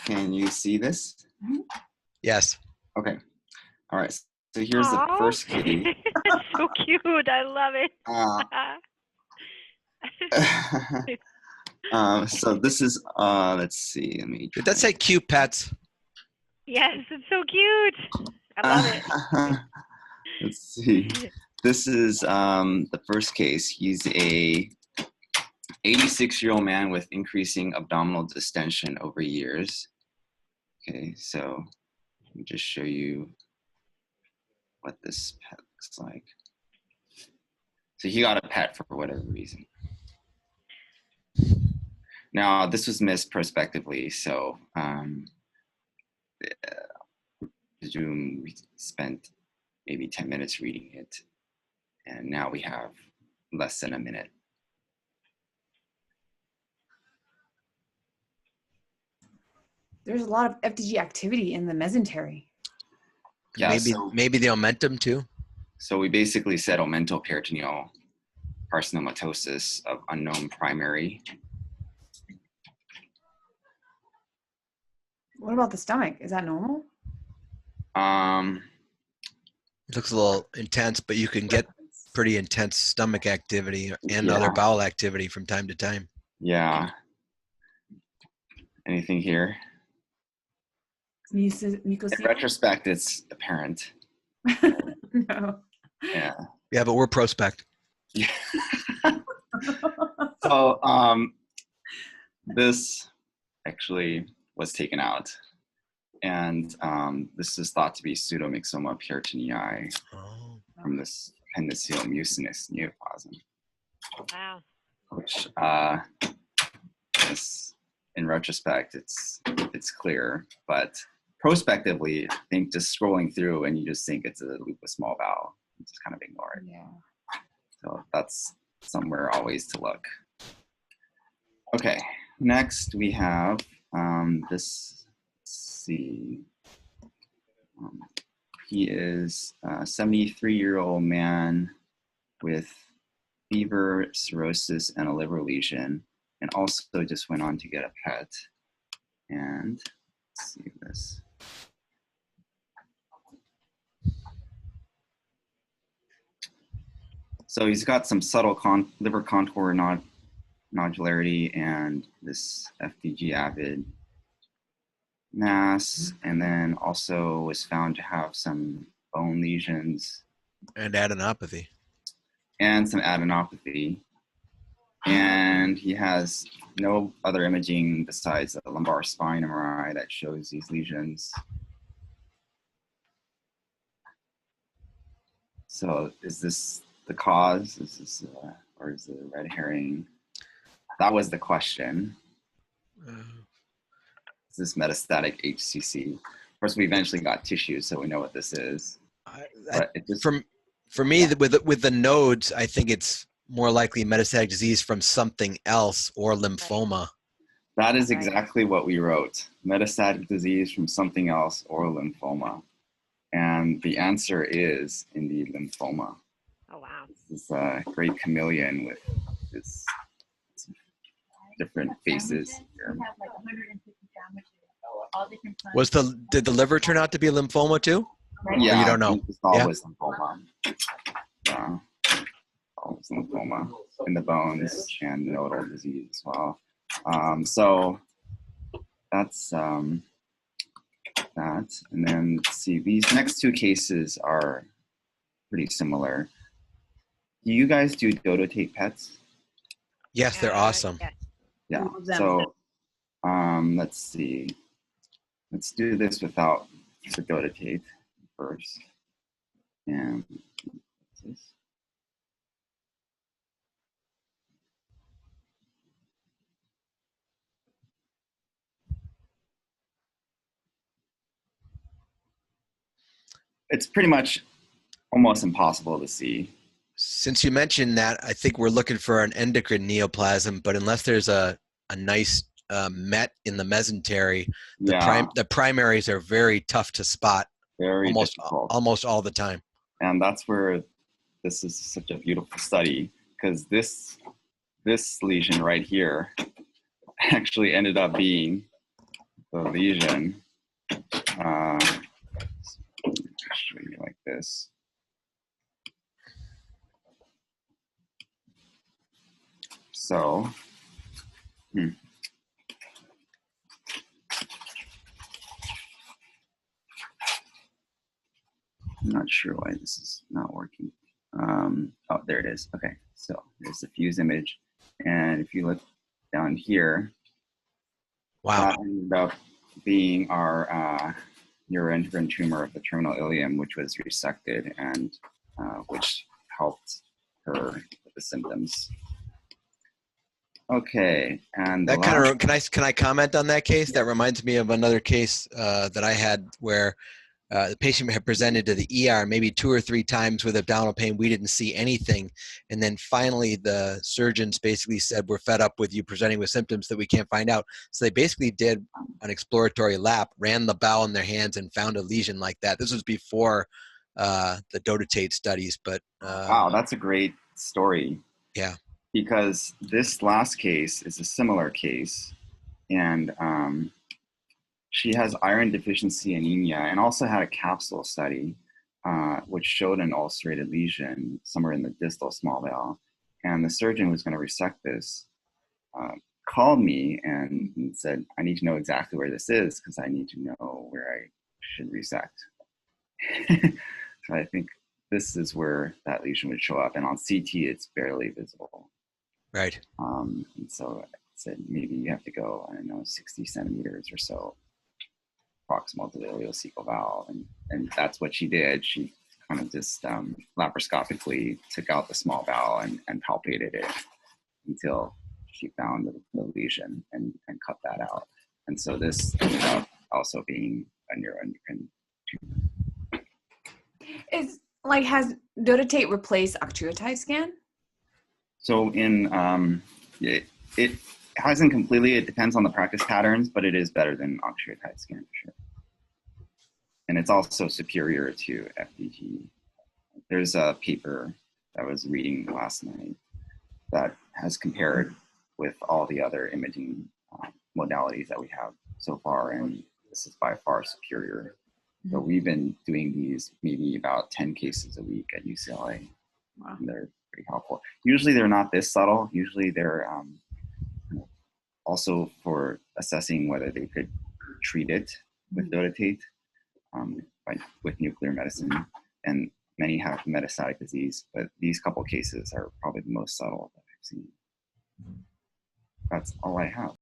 Can you see this? Yes. Okay. All right. So here's the first case. That's so cute. I love it. So this is, let's see. Let me Did that say cute pets? Yes, it's so cute. I love it. Let's see. This is the first case. He's a 86-year-old man with increasing abdominal distension over years. Okay, so let me just show you what this pet looks like. So he got a pet for whatever reason. Now, this was missed prospectively, so Zoom, we spent maybe 10 minutes reading it, and now we have less than a minute. There's a lot of FDG activity in the mesentery. Yeah, maybe the omentum too. So we basically said omental peritoneal carcinomatosis of unknown primary. What about the stomach? Is that normal? It looks a little intense, but you can get pretty intense stomach activity and other bowel activity from time to time. Yeah. Anything here? In retrospect, it's apparent. No. Yeah. Yeah, but we're prospect. Yeah. So this actually was taken out, and this is thought to be pseudomyxoma peritonei from this appendiceal mucinous neoplasm. Wow. Which is, in retrospect, it's clear, but prospectively, I think just scrolling through and you just think it's a lupus small bowel, you just kind of ignore it. Yeah. So that's somewhere always to look. Okay, next we have this. Let's see. He is a 73-year-old man with fever, cirrhosis, and a liver lesion, and also just went on to get a PET. And let's see this. So he's got some subtle liver contour nodularity and this FDG avid mass, and then also was found to have some bone lesions. And adenopathy. And some adenopathy. And he has no other imaging besides a lumbar spine MRI that shows these lesions. So is this the cause? Is this, or is it a red herring? That was the question. Is this metastatic HCC? Of course, we eventually got tissue, so we know what this is. For me, with the nodes, I think it's more likely metastatic disease from something else or lymphoma. That is exactly what we wrote. Metastatic disease from something else or lymphoma. And the answer is indeed lymphoma. Oh, wow. This is a great chameleon with this different faces here. Did the liver turn out to be lymphoma too? Yeah, or you don't know. It's always lymphoma. Yeah, always lymphoma in the bones and nodal disease as well. So that's that. And then let's see, these next two cases are pretty similar. Do you guys do dotatate pets? Yes, they're awesome. Yeah. So let's see. Let's do this without the dotatate first. And what's this? It's pretty much almost impossible to see. Since you mentioned that, I think we're looking for an endocrine neoplasm, but unless there's a nice met in the mesentery, the primaries are very tough to spot. Very difficult. Almost all the time. And that's where this is such a beautiful study, because this lesion right here actually ended up being the lesion. Show you like this. So, I'm not sure why this is not working. Oh, there it is. Okay, so there's the fused image. And if you look down here, wow, that ended up being our neuroendocrine tumor of the terminal ileum, which was resected and which helped her with the symptoms. Okay, and that kind of can I comment on that case? That reminds me of another case that I had where the patient had presented to the ER maybe 2 or 3 times with abdominal pain. We didn't see anything, and then finally the surgeons basically said, "We're fed up with you presenting with symptoms that we can't find out." So they basically did an exploratory lap, ran the bowel in their hands, and found a lesion like that. This was before the dotatate studies, but wow, that's a great story. Yeah. Because this last case is a similar case, and she has iron deficiency anemia and also had a capsule study, which showed an ulcerated lesion somewhere in the distal small bowel. And the surgeon who was going to resect this called me and said, I need to know exactly where this is because I need to know where I should resect. So I think this is where that lesion would show up. And on CT, it's barely visible. Right. And so I said, maybe you have to go, I don't know, 60 centimeters or so proximal to the ileocecal valve. And that's what she did. She kind of just laparoscopically took out the small bowel and palpated it until she found the lesion and cut that out. And so this ended up also being a neuroendocrine tumor. Is like, has dotatate replaced octreotide scan? So it hasn't completely, it depends on the practice patterns, but it is better than octreotide scan for sure. And it's also superior to FDG. There's a paper I was reading last night that has compared with all the other imaging modalities that we have so far, and this is by far superior. So we've been doing these maybe about 10 cases a week at UCLA. Wow. And they're pretty helpful. Usually they're not this subtle. Usually they're also for assessing whether they could treat it with dotatate with nuclear medicine. And many have metastatic disease, but these couple cases are probably the most subtle that I've seen. That's all I have.